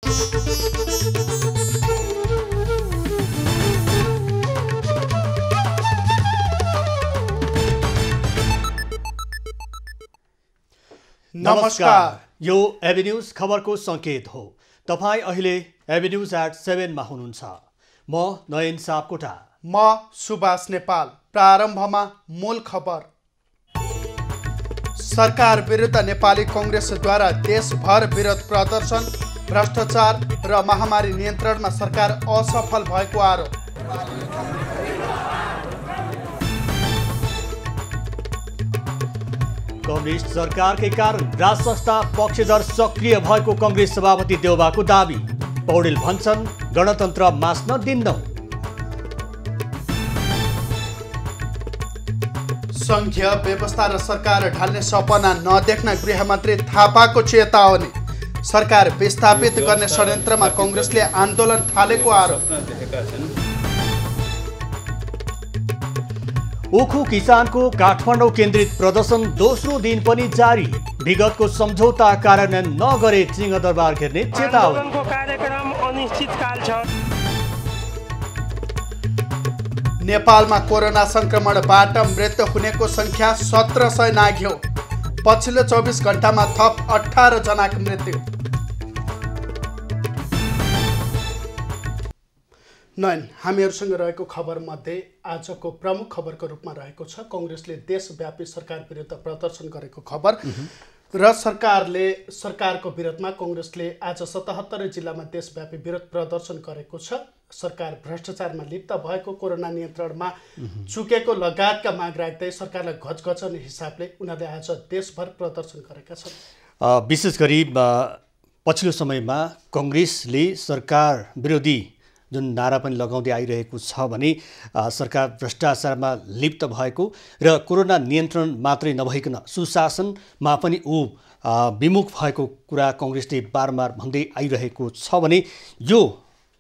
नमस्कार, यो AB news खबरको संकेत हो। तपाई अहिले एबी न्यूज @7 मा हुनुहुन्छ। म नयन सापकोटा। म सुभाष नेपाल। प्रारम्भमा मूल खबर। सरकार विरुद्ध नेपाली कांग्रेसद्वारा देशभर विरोध प्रदर्शन, भ्रष्टाचार र महामारी नियन्त्रणमा सरकार असफल भएको आरोप। कम्युनिस्ट सरकारकै कारण राज संस्था पक्षधर सक्रिय भएको कांग्रेस सभापति देउवाको दाबी। पौडेल भन्छन् गणतन्त्र मास्न दिन्नौ। संघीय व्यवस्था र सरकार ढाल्ने सपना नदेख्न गृहमन्त्री थापाको चेतावनी। सरकार विस्थापित गर्ने षड्यन्त्रमा कांग्रेसले आन्दोलन थालेको आरोप। उखु किसानको काठमाडौँ केन्द्रित प्रदर्शन दोस्रो दिन पनि जारी। विगतको सम्झौता कार्यान्वयन नगरे सिंहदरबार घेर्ने चेतावनी। कार्यक्रम अनिश्चितकाल छ। नेपालमा कोरोना संक्रमणबाट मृत्यु हुनेको संख्या 1700 नाघ्यो। पछिल्लो 24 घण्टामा थप 18 जनाको मृत्यु। नयन, हामीहरूसँग रहेको खबर मध्ये आजको प्रमुख खबरको रूपमा रहेको छ कांग्रेसले देशव्यापी सरकार विरुद्ध प्रदर्शन गरेको खबर र सरकारको विरोधमा कांग्रेसले आज 77 जिल्लामा देशव्यापी विरोध प्रदर्शन गरेको छ। सरकार भ्रष्टाचारमा लिप्त भएको, कोरोना नियन्त्रणमा चुकेको लगायतका माग राख्दै सरकारलाई घचघचाउने हिसाबले उनीहरूले आज देशभर प्रदर्शन गरेका छन्। विशेष गरी पछिल्लो समयमा कांग्रेसले सरकार विरोधी जुन नारा पनि लगाउँदै आइरहेको छ भने सरकार भ्रष्टाचारमा लिप्त भएको र कोरोना नियन्त्रण मात्रै नभइकन सुशासनमा पनि विमुख भएको कुरा कांग्रेसले बारम्बार भन्दै आइरहेको छ भने यो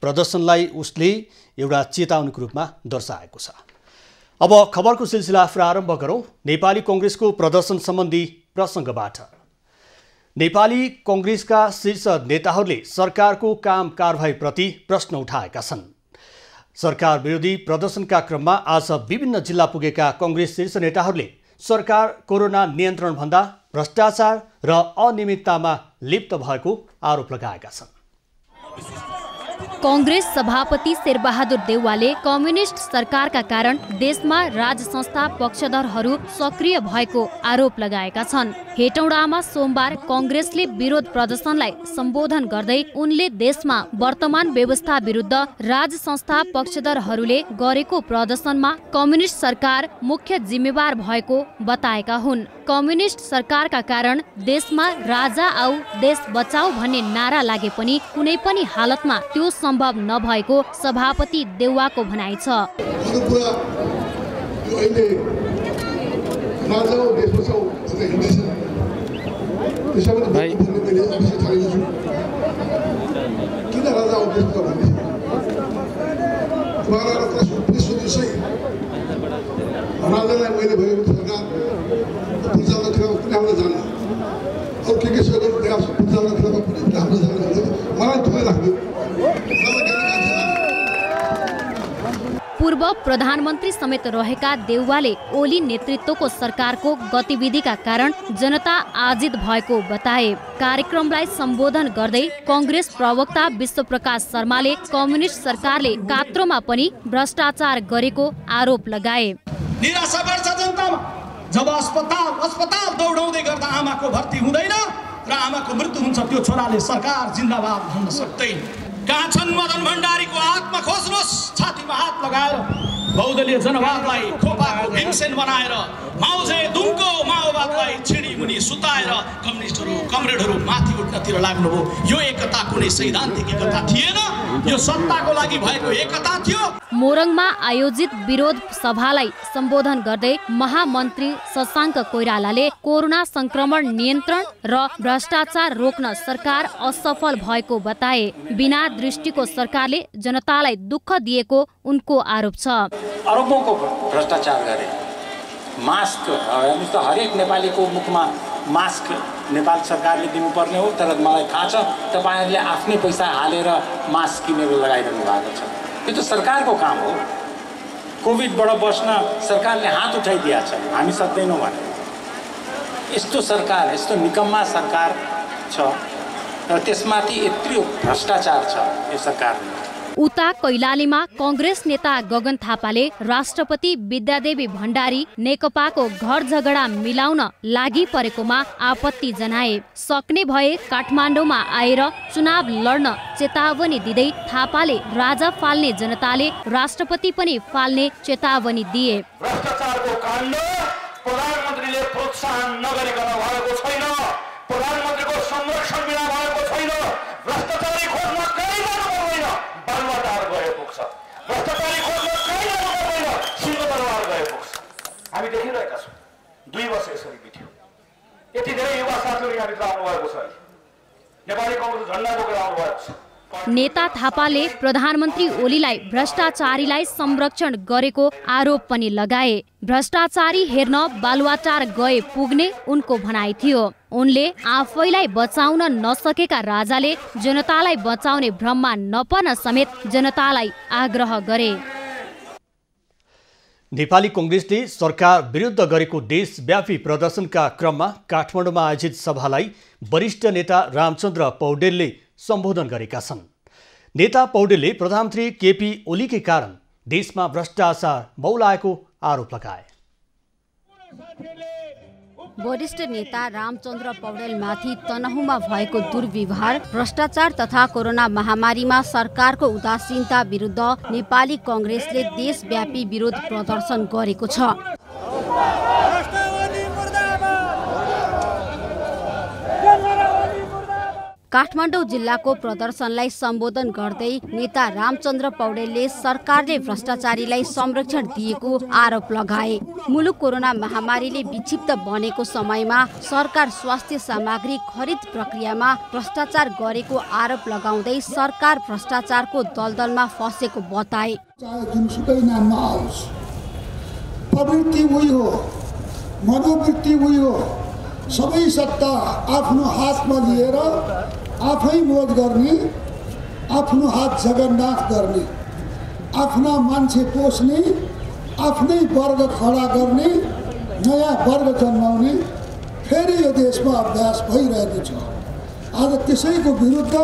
प्रदर्शनलाई उसले एउटा चेतावनीको रूपमा दर्शाएको छ। अब खबरको सिलसिला प्रारम्भ गरौँ नेपाली कांग्रेसको प्रदर्शन सम्बन्धी प्रसङ्गबाट। नेपाली कांग्रेसका शीर्ष नेताहरूले सरकारको काम कारबाहीप्रति प्रश्न उठाएका छन्। सरकार विरोधी प्रदर्शनका क्रममा आज विभिन्न जिल्ला पुगेका कांग्रेस शीर्ष नेताहरूले सरकार कोरोना नियन्त्रणभन्दा भ्रष्टाचार र अनियमिततामा लिप्त भएको आरोप लगाएका छन्। कांग्रेस सभापति शेरबहादुर देउवाले कम्युनिस्ट सरकारका कारण देशमा राज संस्था पक्षधरहरू सक्रिय भएको आरोप लगाएका छन्। हेटौडामा सोमबार कांग्रेसले विरोध प्रदर्शनलाई सम्बोधन गर्दै उनले देशमा वर्तमान व्यवस्था विरुद्ध राज संस्था पक्षधरहरूले गरेको प्रदर्शनमा कम्युनिस्ट सरकार मुख्य जिम्मेवार भएको बताएका हुन्। कम्युनिस्ट सरकारका कारण देशमा राजा आऊ देश बचाऊ भन्ने नारा लागे पनि कुनै पनि हालतमा त्यो सम्भव नभएको सभापति देउवाको भनाइ छ। पूर्व प्रधानमन्त्री समेत रहेका देउवाले ओली नेतृत्वको सरकारको गतिविधिका कारण जनता आजित भएको बताए। कार्यक्रमलाई सम्बोधन गर्दै कांग्रेस प्रवक्ता विश्वप्रकाश शर्माले कम्युनिस्ट सरकारले कात्रोमा पनि भ्रष्टाचार गरेको आरोप लगाए। निराशा बढ्छ जनतामा जब अस्पताल दौडाउँदै गर्दा आमाको भर्ती हुँदैन र आमाको मृत्यु हुन्छ, त्यो छोराले सरकार जिन्दाबाद भन्न सक्दैन। कहाँ छन् मदन भण्डारीको आत्मा खोज्नुहोस्, छातीमा हात लगाएर बहुदलीय जनवादलाई खोपाको भीमसेन बनाएर माउजे दुङको माओवादलाई छिडी मुनि सुताएर कमरेडहरू माथि उठ्नतिर लाग्नुभयो। यो एकता कुनै सैद्धान्तिक एकता थिएन, यो सत्ताको लागि भएको एकता थियो। मोरङमा आयोजित विरोध सभालाई सम्बोधन गर्दै महामन्त्री शशाङ्क कोइरालाले कोरोना संक्रमण नियन्त्रण र भ्रष्टाचार रोक्न सरकार असफल भएको बताए। बिना दृष्टिको सरकारले जनतालाई दुःख दिएको उनको आरोप छ। अरबौंको भ्रष्टाचार गरे। मास्क हरेक नेपालीको मुखमा मास्क नेपाल सरकारले दिनुपर्ने हो। तर मलाई थाहा छ तपाईँहरूले आफ्नै पैसा हालेर मास्क किनेर लगाइरहनु भएको छ। यो त सरकारको काम हो। कोभिडबाट बस्न सरकारले हात उठाइदिएको छ, हामी सक्दैनौँ भने। यस्तो सरकार, यस्तो निकम्मा सरकार छ र त्यसमाथि यत्रो भ्रष्टाचार छ यो सरकारमा। उता कैलालीमा कांग्रेस नेता गगन थापाले राष्ट्रपति विद्यादेवी भण्डारी नेकपाको घर झगडा मिलाउन लागि परेकोमा आपत्ति जनाए। सक्ने भए काठमाडौँमा आएर चुनाव लड्न चेतावनी दिँदै थापाले राजा फाल्ने जनताले राष्ट्रपति पनि फाल्ने चेतावनी दिए। भ्रष्टाचारको काण्ड प्रधानमन्त्रीले प्रोत्साहन नगरिकन भएको छैन, प्रधानमन्त्रीको संरक्षण बिना भएको छैन। भ्रष्टाचारी खोज्न कहीँ जानु पर्दैन, बालुवाटार गए पुग्छ। भ्रष्टाचारी खोज्न कहीँ जानु पर्दैन, सिंहदरबार गए पुग्छ। हामी देखिरहेका छौँ 2 वर्ष यसरी बित्यो। यति धेरै युवा साथीहरू यहाँभित्र आउनुभएको छ, नेपाली कांग्रेस झण्डा बोकेर आउनुभएको छ। नेता थापाले प्रधानमन्त्री ओलीलाई भ्रष्टाचारीलाई संरक्षण गरेको आरोप पनि लगाए। भ्रष्टाचारी हेर्न बालुवाटार गए पुग्ने उनको भनाइ थियो। उनले आफैलाई बचाउन नसकेका राजाले जनतालाई बचाउने भ्रममा नपर्न समेत जनतालाई आग्रह गरे। नेपाली कांग्रेसले सरकार विरुद्ध गरेको देशव्यापी प्रदर्शनका क्रममा काठमाडौँमा आयोजित सभालाई वरिष्ठ नेता रामचन्द्र पौडेलले सम्बोधन गरेका छन्। नेता पौडेलले प्रधानमन्त्री केपी ओलीकै कारण देशमा भ्रष्टाचार बौलाएको आरोप लगाए। वरिष्ठ नेता रामचन्द्र पौडेलमाथि तनहुँमा भएको दुर्व्यवहार, भ्रष्टाचार तथा कोरोना महामारीमा सरकारको उदासीनता विरुद्ध नेपाली कांग्रेसले देशव्यापी विरोध प्रदर्शन गरेको छ। काठमाडौँ जिल्लाको प्रदर्शनलाई सम्बोधन गर्दै नेता रामचन्द्र पौडेलले सरकारले भ्रष्टाचारीलाई संरक्षण दिएको आरोप लगाए। मुलुक कोरोना महामारीले विक्षिप्त बनेको समयमा सरकार स्वास्थ्य सामग्री खरिद प्रक्रियामा भ्रष्टाचार गरेको आरोप लगाउँदै सरकार भ्रष्टाचारको दलदलमा फसेको बताए। जुनसुकै नाममा आओस्, प्रवृत्ति उही हो, मनोवृत्ति उही हो। सबै सत्ता आफ्नो हातमा लिएर आफै मोज गर्ने, आफ्नो हात जगन्नाथ गर्ने, आफ्ना मान्छे पोस्ने, आफ्नै वर्ग खडा गर्ने, नयाँ वर्ग जन्माउने फेरि यो देशमा अभ्यास भइरहेको छ। आज त्यसैको विरुद्ध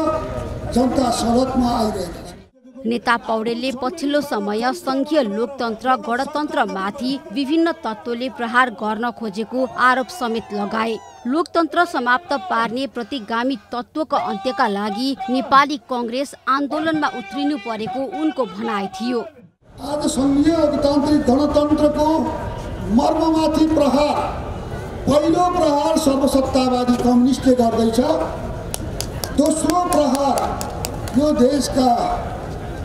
जनता सडकमा आइरहेको छ। नेता पौडेलले पछिल्लो समय संघीय लोकतन्त्र गणतन्त्रमाथि विभिन्न तत्त्वले प्रहार गर्न खोजेको आरोप समेत लगाए। लोकतन्त्र समाप्त पार्ने प्रतिगामी तत्त्वको अन्त्यका लागि नेपाली कांग्रेस आन्दोलनमा उत्रिनु परेको उनको भनाइ थियो। आज संघीय लोकतान्त्रिक गणतन्त्रको मर्ममाथि प्रहार, पहिलो प्रहार सर्वसत्तावादी कम्युनिस्टले गर्दैछ, दोस्रो प्रहार यो देशका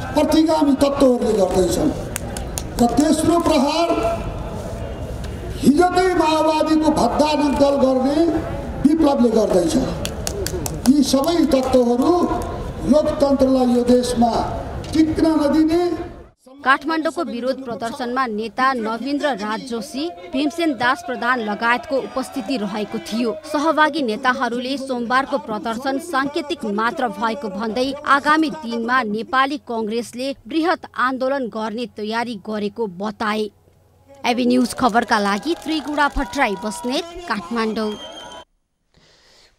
प्रतिगामी तत्त्वहरूले गर्दैछन् र तेस्रो प्रहार हिजोकै माओवादीको भद्दा नक्कल गर्ने विप्लवले गर्दैछ। यी सबै तत्त्वहरू लोकतन्त्रलाई यो देशमा टिक्न नदिने। काठमाडौँको विरोध प्रदर्शनमा नेता नवीन्द्र राज जोशी, भीमसेन दास प्रधान लगायतको उपस्थिति रहेको थियो। सहभागी नेताहरूले सोमबारको प्रदर्शन सांकेतिक मात्र भएको भन्दै आगामी दिनमा नेपाली कांग्रेसले बृहत आन्दोलन गर्ने तयारी गरेको बताए। एबी न्यूज खबरका लागि त्रिगुडा भट्टराई बस्नेत, काठमाडौँ।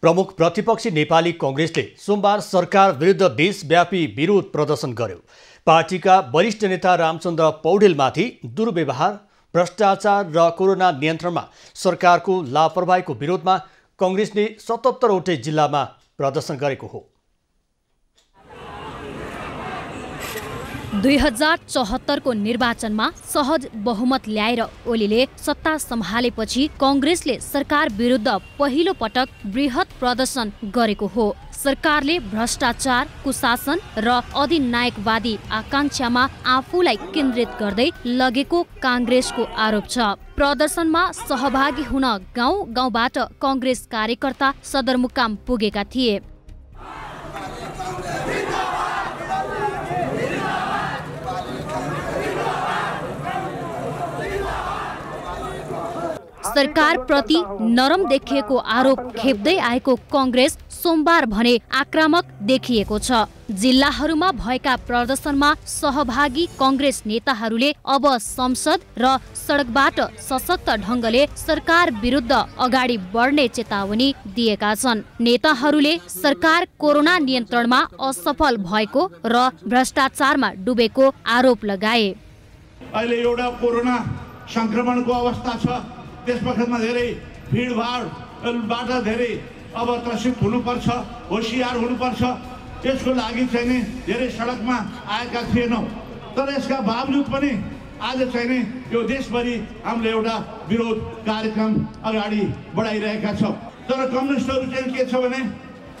प्रमुख प्रतिपक्षी नेपाली कांग्रेसले सोमबार सरकार विरुद्ध देशव्यापी विरोध प्रदर्शन गर्यो। पार्टीका वरिष्ठ नेता रामचन्द्र पौडेलमाथि दुर्व्यवहार, भ्रष्टाचार र कोरोना नियन्त्रणमा सरकारको लापरवाहीको विरोधमा कांग्रेसले 77 वटै जिल्लामा प्रदर्शन गरेको हो। 2074 को निर्वाचनमा सहज बहुमत ल्याएर ओलीले सत्ता सम्हालेपछि कांग्रेसले सरकार विरुद्ध पहिलो पटक बृहत प्रदर्शन गरेको हो। सरकारले भ्रष्टाचार, कुशासन र अधिनायकवादी आकांक्षामा आफूलाई केन्द्रित गर्दै लगेको कांग्रेसको आरोप छ। प्रदर्शनमा सहभागी हुन गाउँ-गाउँबाट कांग्रेस कार्यकर्ता सदरमुकाम पुगेका थिए। सरकारप्रति नरम देखिएको आरोप खेप्दै आएको कांग्रेस सोमबार भने आक्रामक देखिएको छ। जिल्लाहरूमा भएका प्रदर्शनमा सहभागी कांग्रेस नेताहरूले अब संसद र सडकबाट सशक्त ढङ्गले सरकार विरुद्ध अगाडि बढ्ने चेतावनी दिएका छन्। नेताहरूले सरकार कोरोना नियन्त्रणमा असफल भएको र भ्रष्टाचारमा डुबेको आरोप लगाए। अहिले एउटा कोरोना संक्रमणको अवस्था छ, त्यसपखतमा धेरै भिडभाडबाट धेरै अब त्रसित हुनुपर्छ, होशियार हुनुपर्छ। यसको लागि चाहिँ नि धेरै सडकमा आएका थिएनौँ, तर यसका बावजुद पनि आज चाहिँ नि यो देशभरि हामीले एउटा विरोध कार्यक्रम अगाडि बढाइरहेका छौँ। तर कम्युनिस्टहरू चाहिँ के छ भने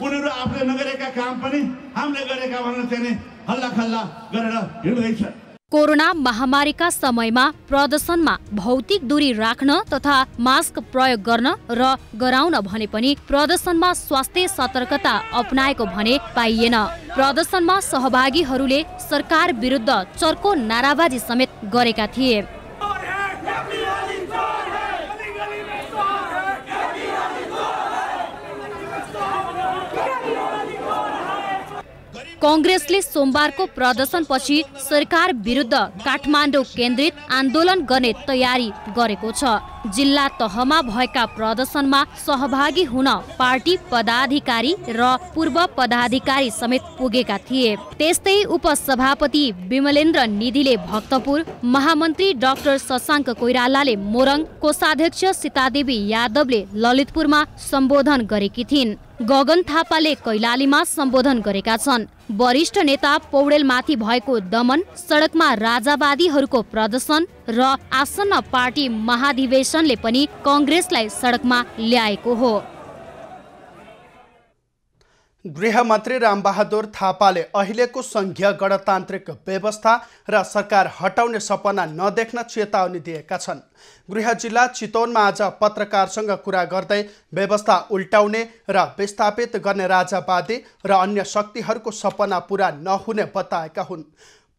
उनीहरू आफूले नगरेका काम पनि हामीले गरेका भनेर चाहिँ नि हल्ला खल्ला गरेर हिँड्दैछ। कोरोना महामारीका समयमा प्रदर्शनमा भौतिक दूरी राख्न तथा मास्क प्रयोग गर्न र गराउन भने पनि प्रदर्शनमा स्वास्थ्य सतर्कता अपनाएको भने पाइएन। प्रदर्शनमा सहभागीहरूले सरकार विरुद्ध चर्को नाराबाजी समेत गरेका थिए। कांग्रेसले सोमबारको प्रदर्शनपछि सरकार विरुद्ध काठमाडौँ केन्द्रित आन्दोलन गर्ने तयारी गरेको छ। जिल्ला तहमा भएका प्रदर्शनमा सहभागी हुन पार्टी पदाधिकारी र पूर्व पदाधिकारी समेत पुगेका थिए। त्यस्तै उपसभापति विमलेन्द्र निधिले भक्तपुर, महामन्त्री डाक्टर शशाङ्क कोइरालाले मोरङ, कोषाध्यक्ष सीतादेवी यादवले ललितपुरमा सम्बोधन गरेकी थिइन्। गगन थापाले कैलालीमा सम्बोधन गरेका छन्। वरिष्ठ नेता पौडेलमाथि भएको दमन, सडकमा राजावादीहरूको प्रदर्शन र आसन्न पार्टी महाधिवेशनले पनि कांग्रेसलाई सडकमा ल्याएको हो। गृहमन्त्री रामबहादुर थापाले अहिलेको संघीय गणतान्त्रिक व्यवस्था र सरकार हटाउने सपना नदेख्न चेतावनी दिएका छन्। गृह जिल्ला चितवनमा आज पत्रकारसँग कुरा गर्दै व्यवस्था उल्टाउने र विस्थापित गर्ने राजावादी र अन्य शक्तिहरूको सपना पूरा नहुने बताएका हुन्।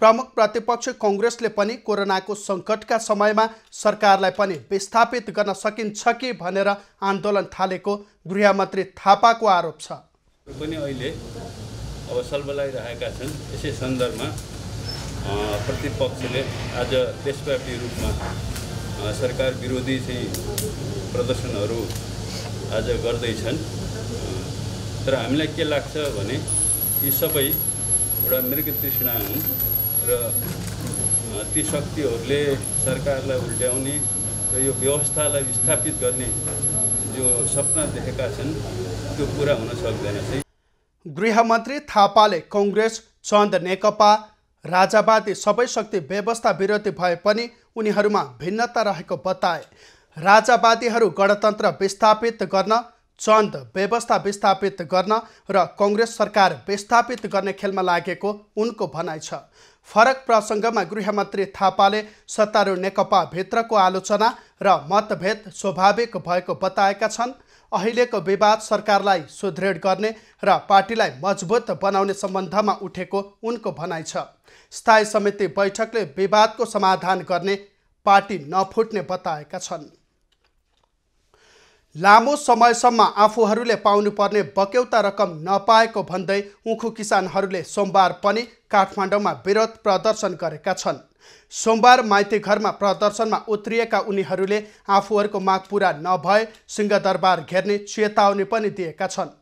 प्रमुख प्रतिपक्ष कांग्रेसले पनि कोरोनाको सङ्कटका समयमा सरकारलाई पनि विस्थापित गर्न सकिन्छ कि भनेर आन्दोलन थालेको गृहमन्त्री थापाको आरोप छ। पनि अहिले अब सलबलाइरहेका छन्। यसै सन्दर्भमा प्रतिपक्षले आज देशव्यापी रूपमा सरकार विरोधी चाहिँ प्रदर्शनहरू आज गर्दैछन्। तर हामीलाई के लाग्छ भने यी सबै एउटा मृगतृष्णा हुन् र ती शक्तिहरूले सरकारलाई उल्ट्याउने र यो व्यवस्थालाई विस्थापित गर्ने जो सपना देखेका छन् त्यो पूरा हुन सक्दैन। गृहमन्त्री थापाले कांग्रेस, चन्द नेकपा, राजावादी सबै शक्ति व्यवस्था विरोधी भए पनि उनीहरूमा भिन्नता रहेको बताए। राजावादीहरू गणतन्त्र विस्थापित गर्न, चन्द व्यवस्था विस्थापित गर्न र कांग्रेस सरकार विस्थापित गर्ने खेलमा लागेको उनको भनाइ छ। फरक प्रसङ्गमा गृहमन्त्री थापाले सत्तारूढ नेकपा भित्रको आलोचना र मतभेद स्वाभाविक भएको बताएका छन्। अहिलेको विवाद सरकारलाई सुदृढ गर्ने र पार्टीलाई मजबुत बनाउने सम्बन्धमा उठेको उनको भनाइ छ। स्थायी समिति बैठकले विवादको समाधान गर्ने, पार्टी नफुट्ने बताएका छन्। लामो समयसम्म आफूहरूले पाउनुपर्ने बक्यौता रकम नपाएको भन्दै उखु किसानहरूले सोमबार पनि काठमाडौँमा विरोध प्रदर्शन गरेका छन्। सोमबार माइती घरमा प्रदर्शनमा उत्रिएका उनीहरूले आफूहरूको माग पूरा नभए सिंहदरबार घेर्ने चेतावनी पनि दिएका छन्।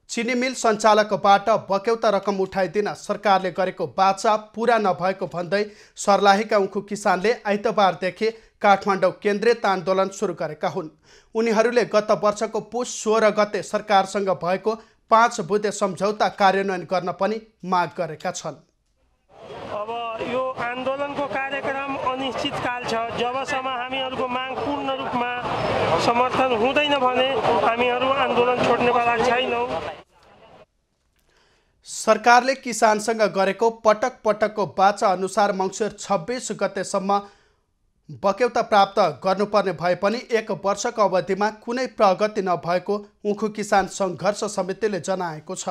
चिनी मिल सञ्चालकबाट बक्यौता रकम उठाइदिन सरकारले गरेको बाचा पूरा नभएको भन्दै सर्लाहीका उखु किसानले आइतबारदेखि काठमाडौँ केन्द्रित आन्दोलन सुरु गरेका हुन्। उनीहरूले गत वर्षको पुस 16 गते सरकारसँग भएको 5 बुँदे सम्झौता कार्यान्वयन गर्न पनि माग गरेका छन्। अब यो आन्दोलनको कार्यक्रम अनिश्चितकाल छ। जबसम्म हामीहरूको माग पूर्ण रूपमा समर्थन हुँदैन भने हामीहरू आन्दोलन छोड्नेवाला छैनौँ। सरकारले किसानसँग गरेको पटक पटकको बाचा अनुसार मङ्सिर 26 गतेसम्म बक्यौता प्राप्त गर्नुपर्ने भए पनि 1 वर्षको अवधिमा कुनै प्रगति नभएको उखु किसान सङ्घर्ष समितिले जनाएको छ।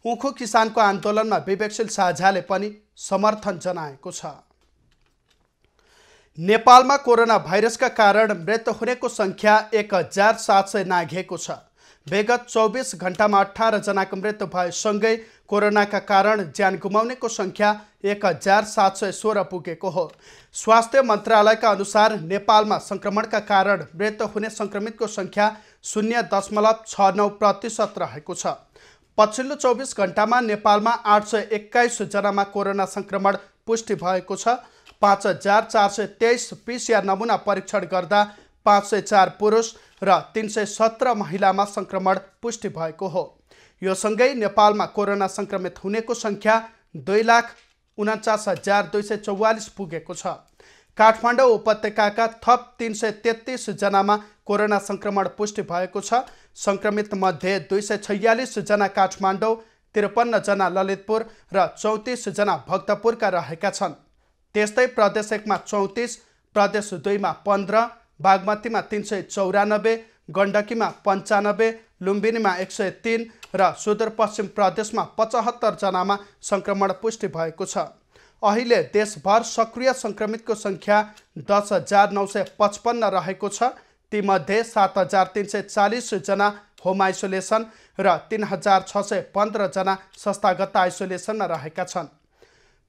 उखु किसानको आन्दोलनमा विवेकशील साझाले पनि समर्थन जनाएको छ। नेपालमा कोरोना भाइरसका कारण मृत्यु हुनेको सङ्ख्या 1700 नाघेको छ। विगत 24 घण्टामा 18 जनाको मृत्यु भएसँगै कोरोनाका कारण ज्यान गुमाउनेको सङ्ख्या 1716 पुगेको हो। स्वास्थ्य मन्त्रालयका अनुसार नेपालमा सङ्क्रमणका कारण मृत्यु हुने सङ्क्रमितको सङ्ख्या 0.69% रहेको छ। पछिल्लो 24 घण्टामा नेपालमा 821 जनामा कोरोना सङ्क्रमण पुष्टि भएको छ। 5423 PCR नमुना परीक्षण गर्दा 504 पुरुष र 317 महिलामा सङ्क्रमण पुष्टि भएको हो। यो सँगै नेपालमा कोरोना सङ्क्रमित हुनेको सङ्ख्या 2,49,244 पुगेको छ। काठमाडौँ उपत्यकाका थप 333 जनामा कोरोना सङ्क्रमण पुष्टि भएको छ। सङ्क्रमित मध्ये 246 जना काठमाडौँ, 53 जना ललितपुर र 34 जना भक्तपुरका रहेका छन्। त्यस्तै प्रदेश 1 मा 34, प्रदेश 2 मा 15, बागमतीमा 394, गण्डकीमा 95, लुम्बिनीमा 103 र सुदूरपश्चिम प्रदेशमा 75 जनामा सङ्क्रमण पुष्टि भएको छ। अहिले देशभर सक्रिय सङ्क्रमितको सङ्ख्या 10,955 रहेको छ। तीमध्ये 7,340 जना होम आइसोलेसन र 3,615 जना संस्थागत आइसोलेसनमा रहेका छन्।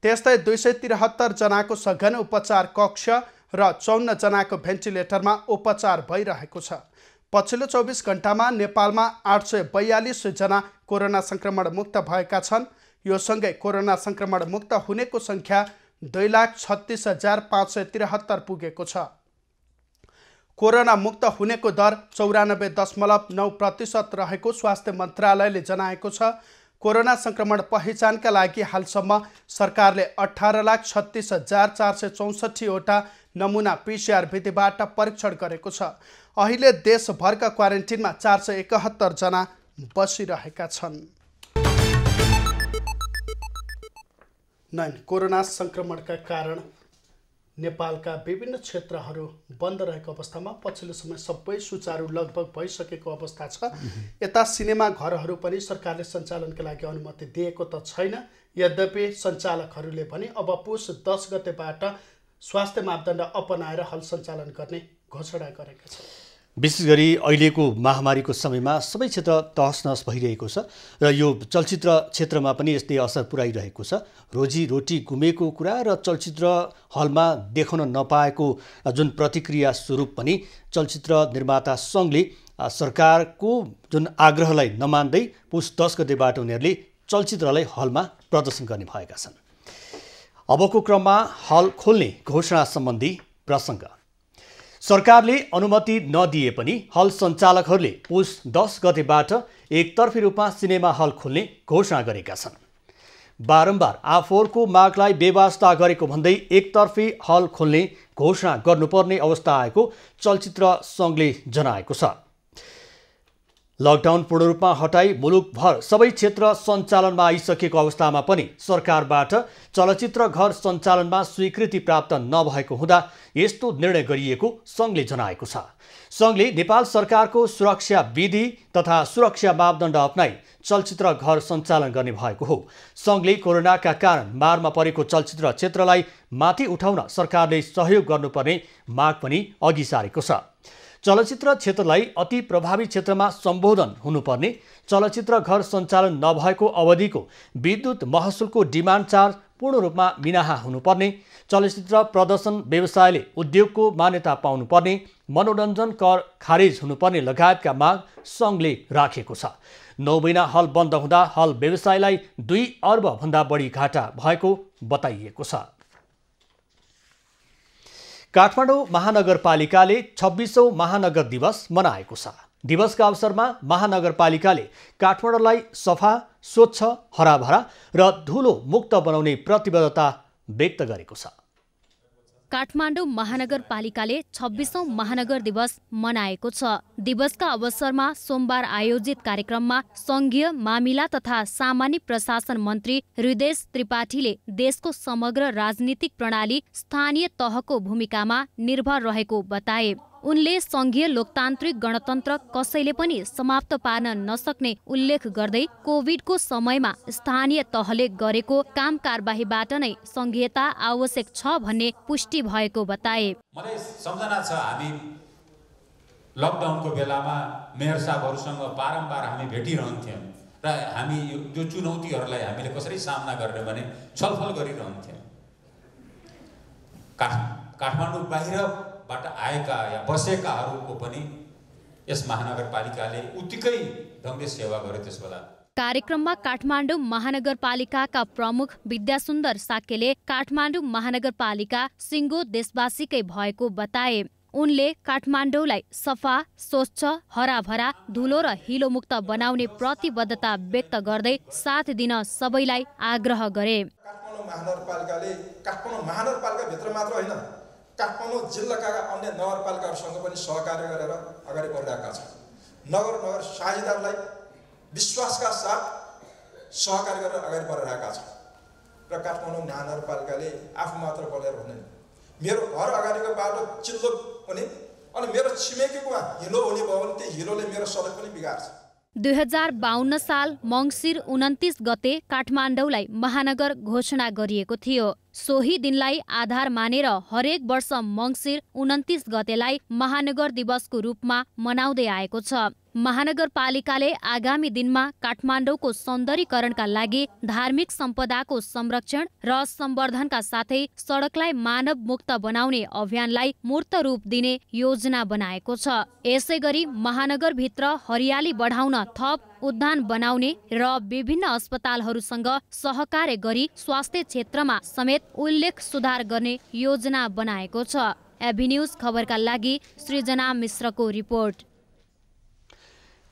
त्यस्तै 273 जनाको सघन उपचार कक्ष र 54 जनाको भेन्टिलेटरमा उपचार भइरहेको छ। पछिल्लो 24 घण्टामा नेपालमा 842 जना कोरोना सङ्क्रमण मुक्त भएका छन्। यो सँगै कोरोना सङ्क्रमण मुक्त हुनेको सङ्ख्या 2,36,573 पुगेको छ। कोरोना मुक्त हुनेको दर 94.9% रहेको स्वास्थ्य मन्त्रालयले जनाएको छ। कोरोना सङ्क्रमण पहिचानका लागि हालसम्म सरकारले 18,36,464 वटा नमुना PCR विधिबाट परीक्षण गरेको छ। अहिले देशभरका क्वारेन्टिनमा 471 जना बसिरहेका छन्। कोरोना सङ्क्रमणका कारण नेपालका विभिन्न क्षेत्रहरू बन्द रहेको अवस्थामा पछिल्लो समय सबै सुचारू लगभग भइसकेको अवस्था छ। यता सिनेमा घरहरू पनि सरकारले सञ्चालनका लागि अनुमति दिएको त छैन। यद्यपि सञ्चालकहरूले पनि अब पुस 10 गतेबाट स्वास्थ्य मापदण्ड अपनाएर हल सञ्चालन गर्ने घोषणा गरेका छन्। विशेष गरी अहिलेको महामारीको समयमा सबै क्षेत्र तहस-नहस भइरहेको छ र यो चलचित्र क्षेत्रमा पनि यसले असर पुर्याइरहेको छ। रोजीरोटी गुमेको कुरा र चलचित्र हलमा देखाउन नपाएको जुन प्रतिक्रिया स्वरूप पनि चलचित्र निर्माता सङ्घले सरकारको जुन आग्रहलाई नमान्दै पुस 10 गतेबाट उनीहरूले चलचित्रलाई हलमा प्रदर्शन गर्ने भएका छन्। अबको क्रममा हल खोल्ने घोषणा सम्बन्धी प्रसङ्ग। सरकारले अनुमति नदिए पनि हल सञ्चालकहरूले पुस 10 गतेबाट एकतर्फी रूपमा सिनेमा हल खोल्ने घोषणा गरेका छन्। बारम्बार आफूहरूको मागलाई बेवास्ता गरेको भन्दै एकतर्फी हल खोल्ने घोषणा गर्नुपर्ने अवस्था आएको चलचित्र सङ्घले जनाएको छ। लकडाउन पूर्ण रूपमा हटाई मुलुकभर सबै क्षेत्र सञ्चालनमा आइसकेको अवस्थामा पनि सरकारबाट चलचित्र घर सञ्चालनमा स्वीकृति प्राप्त नभएको हुँदा यस्तो निर्णय गरिएको सङ्घले जनाएको छ। सङ्घले नेपाल सरकारको सुरक्षा विधि तथा सुरक्षा मापदण्ड अपनाई चलचित्र घर सञ्चालन गर्ने भएको हो। सङ्घले कोरोनाका कारण मारमा परेको चलचित्र क्षेत्रलाई माथि उठाउन सरकारले सहयोग गर्नुपर्ने माग पनि अघि सारेको छ। चलचित्र क्षेत्रलाई अति प्रभावी क्षेत्रमा सम्बोधन हुनुपर्ने, चलचित्र घर सञ्चालन नभएको अवधिको विद्युत महसुलको डिमान्ड चार्ज पूर्ण रूपमा मिनाहा हुनुपर्ने, चलचित्र प्रदर्शन व्यवसायले उद्योगको मान्यता पाउनुपर्ने, मनोरञ्जन कर खारेज हुनुपर्ने लगायतका माग सङ्घले राखेको छ। 9 महिना हल बन्द हुँदा हल व्यवसायलाई 2 अर्ब भन्दा बढी घाटा भएको बताइएको छ। काठमाडौँ महानगरपालिकाले 26औं महानगर दिवस मनाएको छ। दिवसका अवसरमा महानगरपालिकाले काठमाडौँलाई सफा, स्वच्छ, हराभरा र धुलो मुक्त बनाउने प्रतिबद्धता व्यक्त गरेको छ। काठमाडौँ महानगरपालिकाले 26औं महानगर दिवस मनाएको छ। दिवसका अवसरमा सोमबार आयोजित कार्यक्रममा सङ्घीय मामिला तथा सामान्य प्रशासन मन्त्री हृदेश त्रिपाठीले देशको समग्र राजनीतिक प्रणाली स्थानीय तहको भूमिकामा निर्भर रहेको बताए। उनले सङ्घीय लोकतान्त्रिक गणतन्त्र कसैले पनि समाप्त पार्न नसक्ने उल्लेख गर्दै कोभिडको समयमा स्थानीय तहले गरेको काम कारबाहीबाट नै सङ्घीयता आवश्यक छ भन्ने पुष्टि भएको बताए। मलाई सम्झना छ हामी लकडाउनको बेलामा मेयर साहबहरूसँग बारम्बार हामी भेटिरहन्थ्यौँ र हामी यो चुनौतीहरूलाई हामीले कसरी सामना गर्ने भने छलफल गरिरहन्थ्यौँ। काठमाडौँ बाहिरबाट आएका या बसेकाहरूको पनि यस महानगरपालिकाले उत्तिकै ढङ्गले सेवा गर्यो त्यस बेला। कार्यक्रममा काठमाडौँ महानगरपालिकाका प्रमुख विद्यासुन्दर साक्यले काठमाडौँ महानगरपालिका सिङ्गो देशवासीकै भएको बताए। उनले काठमाडौँलाई सफा, स्वच्छ, हराभरा, धुलो र हिलोमुक्त बनाउने प्रतिबद्धता व्यक्त गर्दै साथ दिन सबैलाई आग्रह गरे। काठमाडौँ महानगरपालिकाले काठमाडौँ महानगरपालिकाभित्र मात्र होइन, काठमाडौँ जिल्लाका अन्य नगरपालिकाहरूसँग पनि सहकार्य गरेर अगाडि बढिरहेका छन्। नगर साझेदारलाई विश्वासका साथ सहकार्य गरेर अगाडि बढिरहेका छन् र काठमाडौँ महानगरपालिकाले आफू मात्र बढेर हुँदैन। मेरो घर अगाडिको बाटो चिल्लो हुने अनि मेरो छिमेकीको हिलो हुने भयो भने त्यो हिलोले मेरो सडक पनि बिगार्छ। 2052 साल मङ्सिर 29 गते काठमाडौँलाई महानगर घोषणा गरिएको थियो। सोही दिनलाई आधार मानेर हरेक वर्ष मङ्सिर 29 गतेलाई महानगर दिवसको रूपमा मनाउँदै आएको छ। महानगरपालिकाले आगामी दिनमा काठमाडौँको सौन्दर्यीकरणका लागि धार्मिक सम्पदाको संरक्षण र सम्वर्धनका साथै सडकलाई मानव मुक्त बनाउने अभियानलाई मूर्त रूप दिने योजना बनाएको छ। यसैगरी महानगरभित्र हरियाली बढाउन थप उद्यान बनाउने र विभिन्न अस्पतालहरूसँग सहकार्य गरी स्वास्थ्य क्षेत्रमा समेत उल्लेख सुधार गर्ने योजना बनाएको छ। एबी न्यूज खबरका लागि सृजना मिश्रको रिपोर्ट।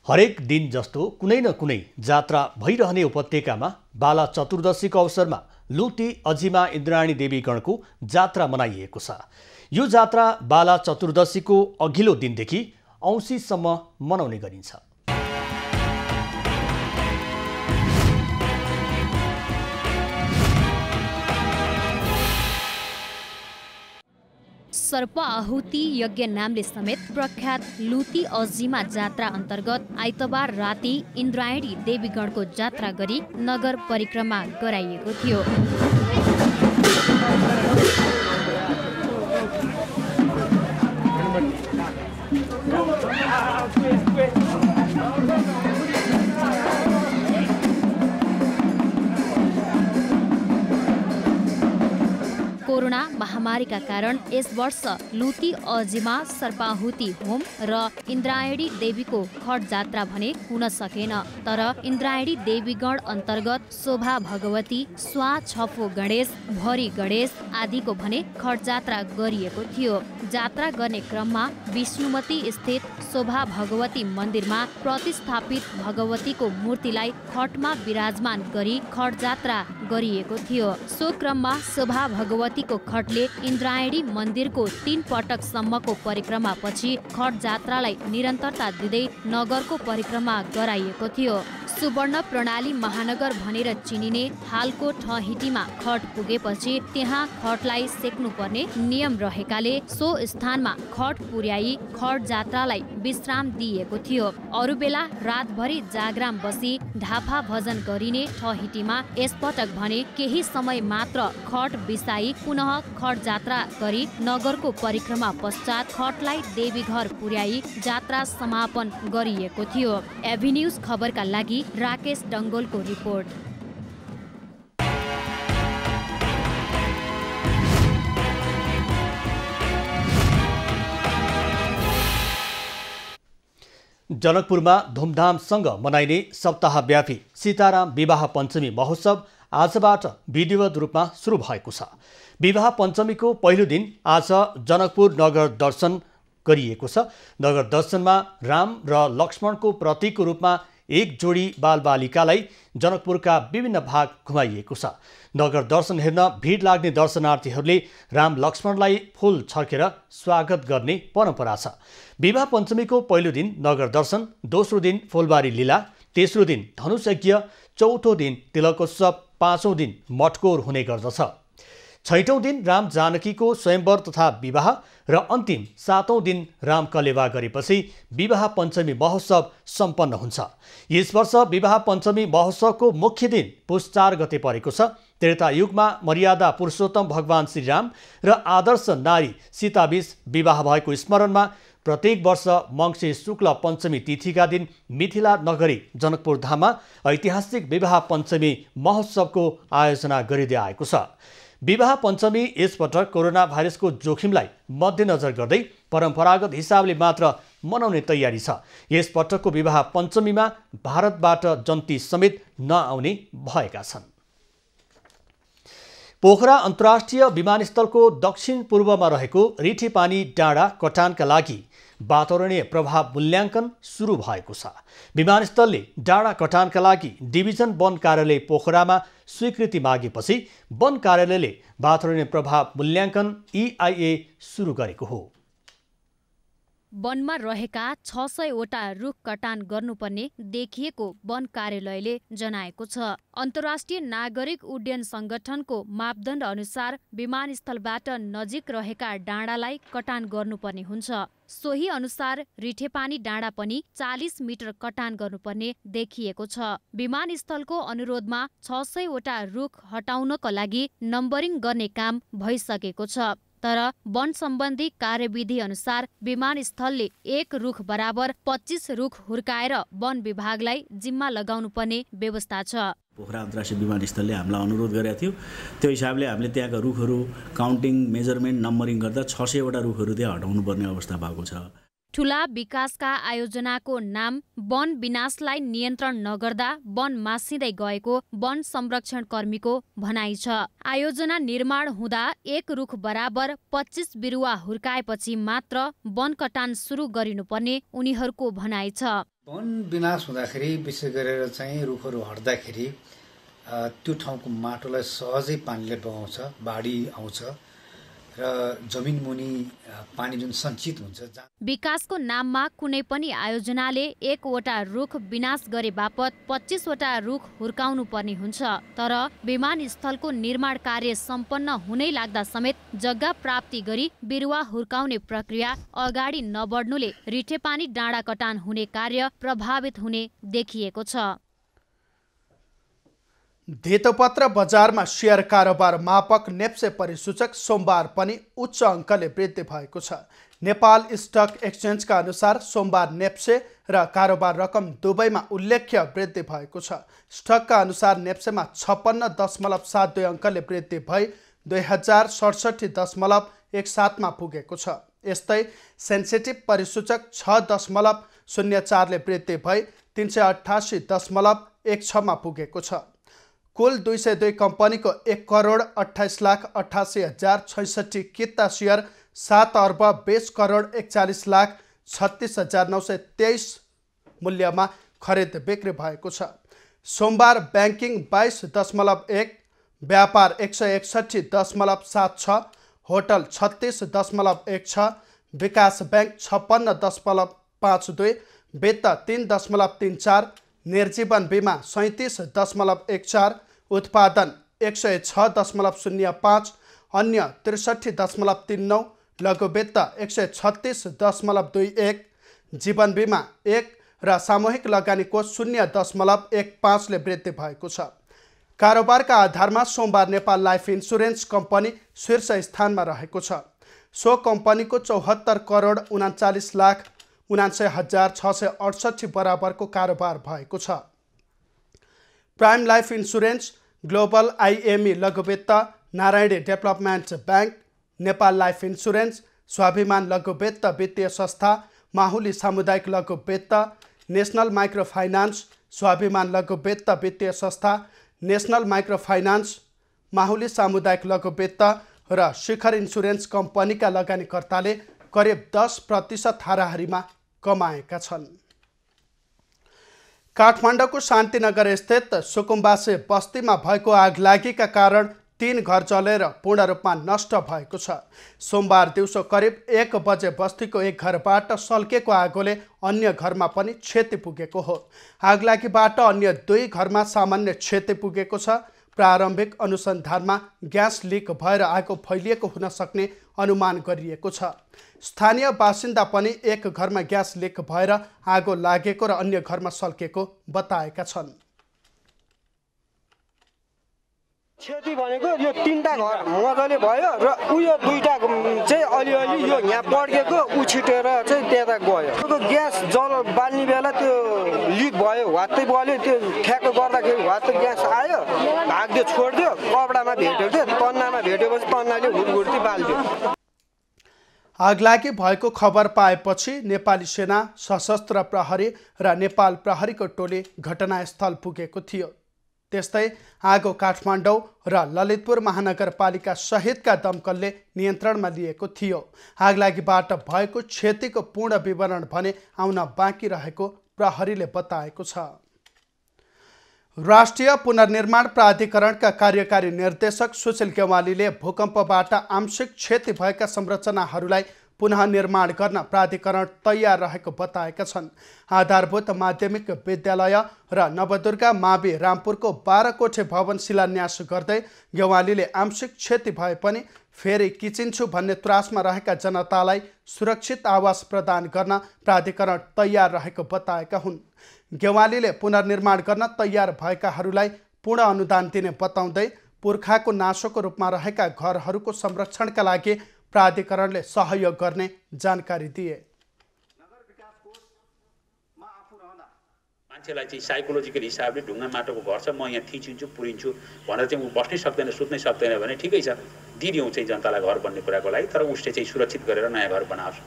हरेक दिन जस्तो कुनै न कुनै जात्रा भइरहने उपत्यकामा बाला चतुर्दशीको अवसरमा लुटी अजिमा इन्द्राणी देवीगणको जात्रा मनाइएको छ। यो जात्रा बाला चतुर्दशीको अघिल्लो दिनदेखि औँसीसम्म मनाउने गरिन्छ। सर्प आहुति यज्ञ नामले समेत प्रख्यात लुटी अजिमा जात्रा अन्तर्गत आइतबार राति इन्द्रायणी देवीगणको जात्रा गरी नगर परिक्रमा गराइएको थियो। कोरोना महामारीका कारण यस वर्ष लुटी अजिमा सर्पाहुति होम र इन्द्रायणी देवीको खट जात्रा भने हुन सकेन। तर इन्द्रायणी देवीगण अन्तर्गत शोभा भगवती, स्वा छफो गणेश, भरी गणेश आदिको भने खट जात्रा गरिएको थियो। जात्रा गर्ने क्रममा विष्णुमती स्थित शोभा भगवती मन्दिरमा प्रतिस्थापित भगवतीको मूर्तिलाई खटमा विराजमान गरी खट जात्रा गरिएको थियो। सो क्रममा शोभा भगवती को खटले इन्द्रायणी मन्दिरको 3 पटकसम्मको परिक्रमा पछि खट जात्रालाई निरन्तरता दिँदै नगरको परिक्रमा गराइएको थियो। सुवर्ण प्रणाली महानगर भनेर चिनिने हालको ठहिटीमा खट पुगेपछि त्यहाँ खटलाई सेक्नुपर्ने नियम रहेकाले सो स्थानमा खट पुर्याई खट जात्रालाई विश्राम दिएको थियो। अरू बेला रातभरि जागराम बसी ढाफा भजन गरिने ठहिटीमा यसपटक भने केही समय मात्र खट बिसाई पुनः खट जात्रा गरी नगरको परिक्रमा पश्चात खटलाई देवीघर पुर्याई जात्रा समापन गरिएको थियो। एबी न्यूज खबरका लागि राकेश डङ्गोलको रिपोर्ट। जनकपुरमा धुमधामसँग मनाइने सप्ताहव्यापी सीताराम विवाह पञ्चमी महोत्सव आजबाट विधिवत रूपमा सुरु भएको छ। विवाह पञ्चमीको पहिलो दिन आज जनकपुर नगर दर्शन गरिएको छ। नगर दर्शनमा राम र लक्ष्मणको प्रतीकको रूपमा एक जोडी बालबालिकालाई जनकपुरका विभिन्न भाग घुमाइएको छ। नगर दर्शन हेर्न भिड लाग्ने दर्शनार्थीहरूले राम लक्ष्मणलाई फूल छर्केर स्वागत गर्ने परम्परा छ। विवाह पञ्चमीको पहिलो दिन नगर दर्शन, दोस्रो दिन फुलबारी लीला, तेस्रो दिन धनुष यज्ञ, चौथो दिन तिलकोत्सव, पाँचौं दिन मटकोर हुने गर्दछ। छैटौं दिन राम जानकीको स्वयंवर तथा विवाह र अन्तिम 7औं दिन राम कलेवा गरेपछि विवाह पञ्चमी महोत्सव सम्पन्न हुन्छ। यस वर्ष विवाह पञ्चमी महोत्सवको मुख्य दिन पुष 4 गते परेको छ। त्रेता युगमा मर्यादा पुरुषोत्तम भगवान श्रीराम र आदर्श नारी सीताबीच विवाह भएको स्मरणमा प्रत्येक वर्ष मङ्सिर शुक्ल पञ्चमी तिथिका दिन मिथिला नगरी जनकपुर धाममा ऐतिहासिक विवाह पञ्चमी महोत्सवको आयोजना गरिँदै आएको छ। विवाह पञ्चमी यसपटक कोरोना भाइरसको जोखिमलाई मध्यनजर गर्दै परम्परागत हिसाबले मात्र मनाउने तयारी छ। यसपटकको विवाह पञ्चमीमा भारतबाट जन्ती समेत नआउने भएका छन्। पोखरा अन्तर्राष्ट्रिय विमानस्थलको दक्षिण पूर्वमा रहेको रिठेपानी डाँडा कटानका लागि वातावरणीय प्रभाव मूल्याङ्कन सुरु भएको छ। विमानस्थलले डाँडा कटानका लागि डिभिजन वन कार्यालय पोखरामा स्वीकृति मागेपछि वन कार्यालयले वातावरणीय प्रभाव मूल्याङ्कन EIA सुरु गरेको हो। वनमा रहेका 600 वटा रुख कटान गर्नुपर्ने देखिएको वन कार्यालयले जनाएको छ। अन्तर्राष्ट्रिय नागरिक उड्डयन संगठनको मापदण्ड अनुसार विमानस्थलबाट नजिक रहेका डाँडालाई कटान गर्नुपर्ने हुन्छ। सोही अनुसार रिठेपानी डाँडा पनि 40 मिटर कटान गर्नुपर्ने देखिएको छ। विमानस्थलको अनुरोधमा 600 वटा रुख हटाउनको लागि नम्बरिङ गर्ने काम भइसकेको छ। तर वन सम्बन्धी कार्यविधि अनुसार विमानस्थलले 1 रुख बराबर 25 रुख हुर्काएर वन विभागलाई जिम्मा लगाउनु पर्ने व्यवस्था छ। पोखरा अन्तर्राष्ट्रिय विमानस्थलले हामीलाई अनुरोध गरेको थियो। त्यो हिसाबले हामीले त्यहाँका रुखहरू काउन्टिङ मेजरमेन्ट नम्बरिङ गर्दा 600 वटा रुखहरू त्यहाँ हटाउनु पर्ने अवस्था भएको छ। ठुला विकासका आयोजनाको नाम वन विनाशलाई नियन्त्रण नगर्दा वन मासिँदै गएको वन संरक्षण कर्मीको भनाइ छ। आयोजना निर्माण हुँदा 1 रुख बराबर 25 बिरुवा हुर्काएपछि मात्र वन कटान सुरु गरिनुपर्ने उनीहरूको भनाइ छ। वन विनाश हुँदाखेरि विशेष गरेर चाहिँ रुखहरू हट्दाखेरि त्यो ठाउँको माटोलाई सहजै पानीले बगाउँछ, बाढी आउँछ र जमिन मुनि पानी जुन सञ्चित हुन्छ। विकासको नाममा कुनै पनि आयोजनाले 1 वटा रुख विनाश गरे बापत 25 वटा रुख हुर्काउनु पर्ने हुन्छ। तर विमानस्थलको निर्माण कार्य सम्पन्न हुनै लाग्दा समेत जग्गा प्राप्ति गरी बिरुवा हुर्काउने प्रक्रिया अगाडि नबढ्नुले रिठेपानी डाँडा कटान हुने कार्य प्रभावित हुने देखिएको छ। धितोपत्र बजारमा शेयर कारोबार मापक नेप्से परिसूचक सोमबार पनि उच्च अङ्कले वृद्धि भएको छ। नेपाल स्टक एक्सचेन्जका अनुसार सोमबार नेप्से र कारोबार रकम दुवैमा उल्लेख्य वृद्धि भएको छ। स्टकका अनुसार नेप्सेमा 56.72 अङ्कले वृद्धि भई 2067.17 मा पुगेको छ। यस्तै सेन्सिटिभ परिसूचक 6.04 ले वृद्धि भई 388.16 मा पुगेको छ। कुल 202 कम्पनीको 1,28,88,066 किता सेयर 7,20,41,36,36,923 मूल्यमा खरिद बिक्री भएको छ। सोमबार ब्याङ्किङ 22.1, व्यापार 161.76, होटल 36.16, विकास ब्याङ्क 56.52, वित्त 3.34, निर्जीवन बीमा 37.14, उत्पादन 106.05, अन्य 63.39, लघुवित्त 136.21, जीवन बीमा 1 र सामूहिक लगानी कोष 0.15 ले वृद्धि भएको छ। कारोबारका आधारमा सोमबार नेपाल लाइफ इन्सुरेन्स कम्पनी शीर्ष स्थानमा रहेको छ। सो कम्पनीको 74,49,79,668 बराबरको कारोबार भएको छ। Prime life insurance, global IME लघुवित्त, Narayani development bank, Nepal life insurance, स्वाभिमान लघुवित्त वित्तीय संस्था, माहुली सामुदायिक लघुवित्त, नेसनल माइक्रो फाइनान्स, स्वाभिमान लघुवित्त वित्तीय संस्था, नेसनल माइक्रो फाइनान्स, माहुली सामुदायिक लघुवित्त र शिखर इन्सुरेन्स कम्पनीका लगानीकर्ताले करिब 10% हाराहारीमा कमाएका छन्। काठमाडौँको शान्तिनगर स्थित सुकुम्बासे बस्तीमा भएको आगलागीका कारण 3 घर जलेर पूर्ण रूपमा नष्ट भएको छ। सोमबार दिउँसो करिब 1 बजे बस्तीको एक घरबाट सल्केको आगोले अन्य घरमा पनि क्षति पुगेको हो। आगलागीबाट अन्य 2 घरमा सामान्य क्षति पुगेको छ। प्रारम्भिक अनुसन्धानमा ग्यास लिक भएर आगो फैलिएको हुन सक्ने अनुमान गरिएको छ। स्थानीय बासिन्दा पनि एक घरमा ग्यास लिक भएर आगो लागेको र अन्य घरमा सल्केको बताएका छन्। क्षति भनेको यो 3टा घर मजाले भयो र उयो 2टा चाहिँ अलिअलि यो यहाँ पड्केको उछिटेर चाहिँ त्यता गयो। त्यो ग्यास जल बाल्ने बेला त्यो लिक भयो, वात्तै बल्यो, त्यो ठ्याक्क गर्दाखेरि वात्तै ग्यास आयो, भाग्यो छोड्दियो, कपडामा भेट्यो, त्यो तन्नामा भेटेपछि तन्नाले हुडगुड्ती बाल्दियो। आगलागी भएको खबर पाएपछि नेपाली सेना, सशस्त्र प्रहरी र नेपाल प्रहरीको टोली घटनास्थल पुगेको थियो। त्यस्तै आगो काठमाडौँ र ललितपुर महानगरपालिका सहितका दमकलले नियन्त्रणमा लिएको थियो। आगलागीबाट भएको क्षतिको पूर्ण विवरण भने आउन बाँकी रहेको प्रहरीले बताएको छ। राष्ट्रिय पुनर्निर्माण प्राधिकरणका कार्यकारी निर्देशक सुशील गेवालीले भूकम्पबाट आंशिक क्षति भएका संरचनाहरूलाई पुनः निर्माण गर्न प्राधिकरण तयार रहेको बताएका छन्। आधारभूत माध्यमिक विद्यालय र नवदुर्गा मावि रामपुरको 12 कोठे भवन शिलान्यास गर्दै गेवालीले आंशिक क्षति भए पनि फेरि किचिन्छु भन्ने त्रासमा रहेका जनतालाई सुरक्षित आवास प्रदान गर्न प्राधिकरण तयार रहेको बताएका हुन्। गेवालीले पुनर्निर्माण गर्न तयार भएकाहरूलाई पूर्ण अनुदान दिने बताउँदै पुर्खाको नासोको रूपमा रहेका घरहरूको संरक्षणका लागि प्राधिकरणले सहयोग गर्ने जानकारी दिए। मान्छेलाई चाहिँ साइकोलोजिकल हिसाबले ढुङ्गा माटोको घर छ, म यहाँ थिचिन्छु पुरिन्छु भनेर चाहिँ ऊ बस्नै सक्दैन, सुत्नै सक्दैन भने ठिकै छ, दिदिउँ चाहिँ जनतालाई घर बन्ने कुराको लागि, तर उसले चाहिँ सुरक्षित गरेर नयाँ घर बनाओस्।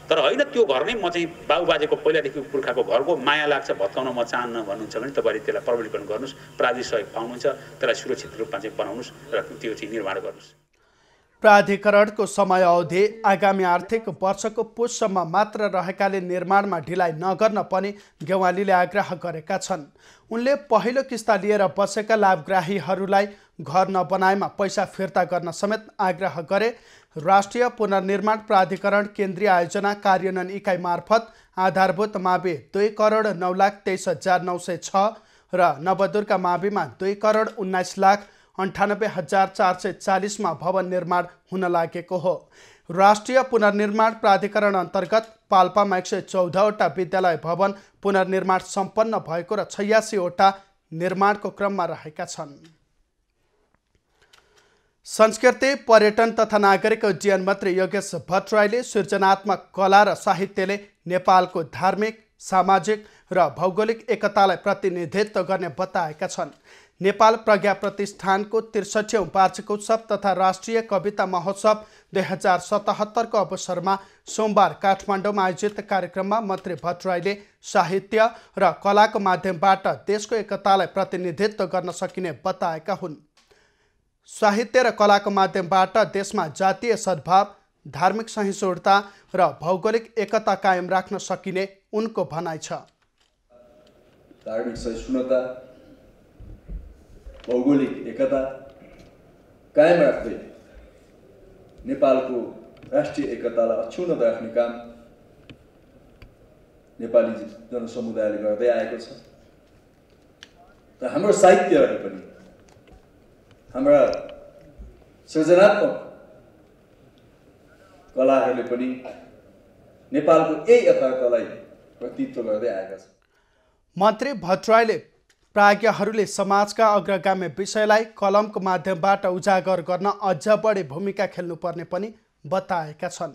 तर होइन त्यो घर नै म चाहिँ बाबुबाजेको पहिलादेखि पुर्खाको घरको माया लाग्छ, भत्काउन म चाहन्न भन्नुहुन्छ भने तपाईँले त्यसलाई प्रबलीकरण गर्नुहोस्, प्राविधिक सहयोग पाउनुहुन्छ, त्यसलाई सुरक्षित रूपमा चाहिँ बनाउनुहोस् र त्यो चाहिँ निर्माण गर्नुहोस्। प्राधिकरणको समय अवधि आगामी आर्थिक वर्षको पुससम्म मात्र रहेकाले निर्माणमा ढिलाइ नगर्न पनि गेवालीले आग्रह गरेका छन्। उनले पहिलो किस्ता लिएर बसेका लाभग्राहीहरूलाई घर नबनाएमा पैसा फिर्ता गर्न समेत आग्रह गरे। राष्ट्रिय पुनर्निर्माण प्राधिकरण केन्द्रीय आयोजना कार्यान्वयन इकाइ मार्फत आधारभूत मावि 2,09,23,906 र नवदुर्गा माविमा 2,19,98,440 मा भवन निर्माण हुन लागेको हो। राष्ट्रिय पुनर्निर्माण प्राधिकरण अन्तर्गत पाल्पामा 114वटा विद्यालय भवन पुनर्निर्माण सम्पन्न भएको र 86वटा निर्माणको क्रममा रहेका छन्। संस्कृति, पर्यटन तथा नागरिक उड्डयन मन्त्री योगेश भट्टराईले सृजनात्मक कला र साहित्यले नेपालको धार्मिक, सामाजिक र भौगोलिक एकतालाई प्रतिनिधित्व गर्ने बताएका छन्। नेपाल प्रज्ञा प्रतिष्ठानको 63औं वार्षिकोत्सव तथा राष्ट्रिय कविता महोत्सव 2077 को अवसरमा सोमबार काठमाडौँमा आयोजित कार्यक्रममा मन्त्री भट्टराईले साहित्य र कलाको माध्यमबाट देशको एकतालाई प्रतिनिधित्व गर्न सकिने बताएका हुन्। साहित्य र कलाको माध्यमबाट देशमा जातीय सद्भाव, धार्मिक सहिष्णुता र भौगोलिक एकता कायम राख्न सकिने उनको भनाइ छ। धार्मिक सहिष्णुता, भौगोलिक एकता कायम राख्दै नेपालको राष्ट्रिय एकतालाई अक्षुण्ण राख्ने काम नेपाली जनसमुदायले गर्दै आएको छ। र हाम्रो साहित्यहरू पनि, हाम्रा सृजनात्मक कलाहरूले पनि नेपालको यही यथार्थलाई प्रतिनिधित्व गर्दै आएका छन्। मन्त्री भट्टराईले प्राज्ञहरूले समाजका अग्रगामी विषयलाई कलमको माध्यमबाट उजागर गर्न अझ बढी भूमिका खेल्नुपर्ने पनि बताएका छन्।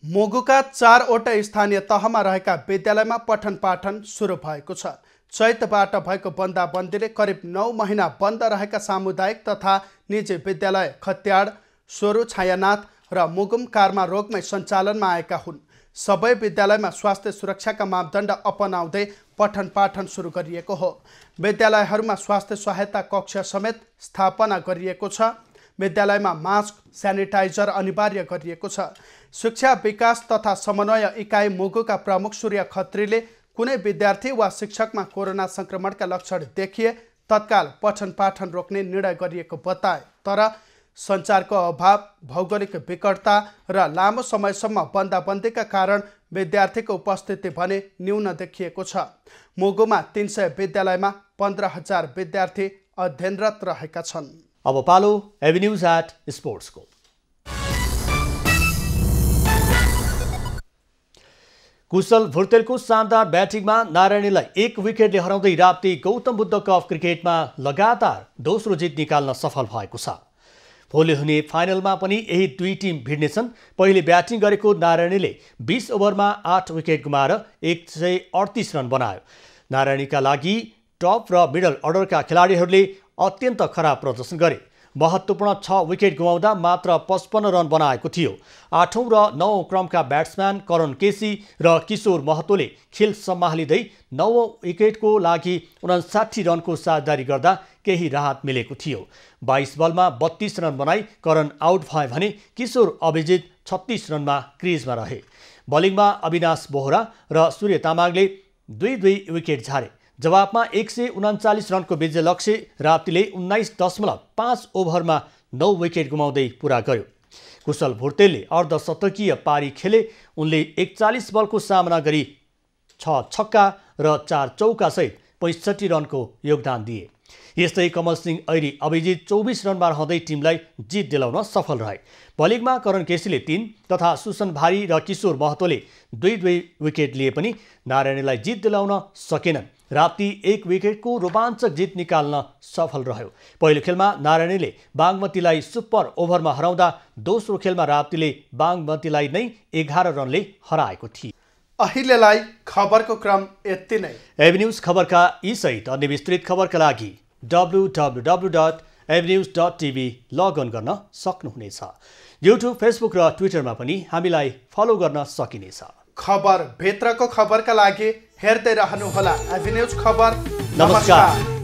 मुगुका 4वटा स्थानीय तहमा रहेका विद्यालयमा पठन पाठन सुरु भएको छ। चैतबाट भएको बन्दाबन्दीले करिब 9 महिना बन्द रहेका सामुदायिक तथा निजी विद्यालय खत्याड, सोरु, छायानाथ र मुगुम कारमा रोगमै सञ्चालनमा आएका हुन्। सबै विद्यालयमा स्वास्थ्य सुरक्षाका मापदण्ड अपनाउँदै पठन पाठन सुरु गरिएको हो। विद्यालयहरूमा स्वास्थ्य सहायता कक्ष समेत स्थापना गरिएको छ। विद्यालयमा मास्क, स्यानिटाइजर अनिवार्य गरिएको छ। शिक्षा विकास तथा समन्वय इकाइ मुगुका प्रमुख सूर्य खत्रीले कुनै विद्यार्थी वा शिक्षकमा कोरोना संक्रमणका लक्षण देखिए तत्काल पठन पाठन रोक्ने निर्णय गरिएको बताए। तर सञ्चारको अभाव, भौगोलिक विकटता र लामो समयसम्म बन्दाबन्दीका कारण विद्यार्थीको उपस्थिति भने न्यून देखिएको छ। मुगुमा 300 विद्यालयमा 15,000 विद्यार्थी अध्ययनरत रहेका छन्। अब पालो एभिन्यूज एट स्पोर्ट्सको। कुशल भुर्तेलको शानदार ब्याटिङमा नारायणीलाई 1 विकेटले हराउँदै राप्ती गौतम बुद्ध कप क्रिकेटमा लगातार दोस्रो जित निकाल्न सफल भएको छ। भोलि हुने फाइनलमा पनि यही दुई टिम भिड्नेछन्। पहिले ब्याटिङ गरेको नारायणीले 20 ओभरमा 8 विकेट गुमाएर 138 रन बनायो। नारायणीका लागि टप र मिडल अर्डरका खेलाडीहरूले अत्यन्त खराब प्रदर्शन गरे। महत्त्वपूर्ण 6 विकेट गुमाउँदा मात्र 55 रन बनाएको थियो। 8औं र 9औं क्रमका ब्याट्सम्यान करण केसी र किशोर महतोले खेल सम्हालिँदै 9औं विकेटको लागि 59 रनको साझेदारी गर्दा केही राहत मिलेको थियो। 22 बलमा 32 रन बनाई करण आउट भए भने किशोर अभिजित 36 रनमा क्रिजमा रहे। बलिङमा अविनाश बोहरा र सूर्य तामाङले 2-2 विकेट झारे। जवाबमा 139 रनको विजय लक्ष्य राप्तीले 19.5 ओभरमा 9 विकेट गुमाउँदै पुरा गर्यो। कुशल भुर्तेलले अर्धशतकीय पारी खेले। उनले 41 बलको सामना गरी 6 छक्का र 4 चौका सहित 65 रनको योगदान दिए। यस्तै कमल सिंह ऐरी अभिजित 24 रनमा रहँदै टिमलाई जित दिलाउन सफल रहे। बलिङमा करण केसीले 3 तथा सुसन भारी र किशोर महतोले 2-2 विकेट लिए पनि नारायणीलाई जित दिलाउन सकेनन्। राप्ती 1 विकेटको रोमाञ्चक जित निकाल्न सफल रह्यो। पहिलो खेलमा नारायणीले बागमतीलाई सुपर ओभरमा हराउँदा दोस्रो खेलमा राप्तीले बागमतीलाई नै 11 रनले हराएको थियो। अहिलेलाई खबरको क्रम यति नै। एभिन्यूज खबरका यी सहित अन्य विस्तृत खबरका लागि www.avenews.tv लगअन गर्न सक्नुहुनेछ। युट्युब, फेसबुक र ट्विटरमा पनि हामीलाई फलो गर्न सकिनेछ। खबर भित्रको खबरका लागि हेर्दै रहनुहोला एभिन्यूज खबर। नमस्कार।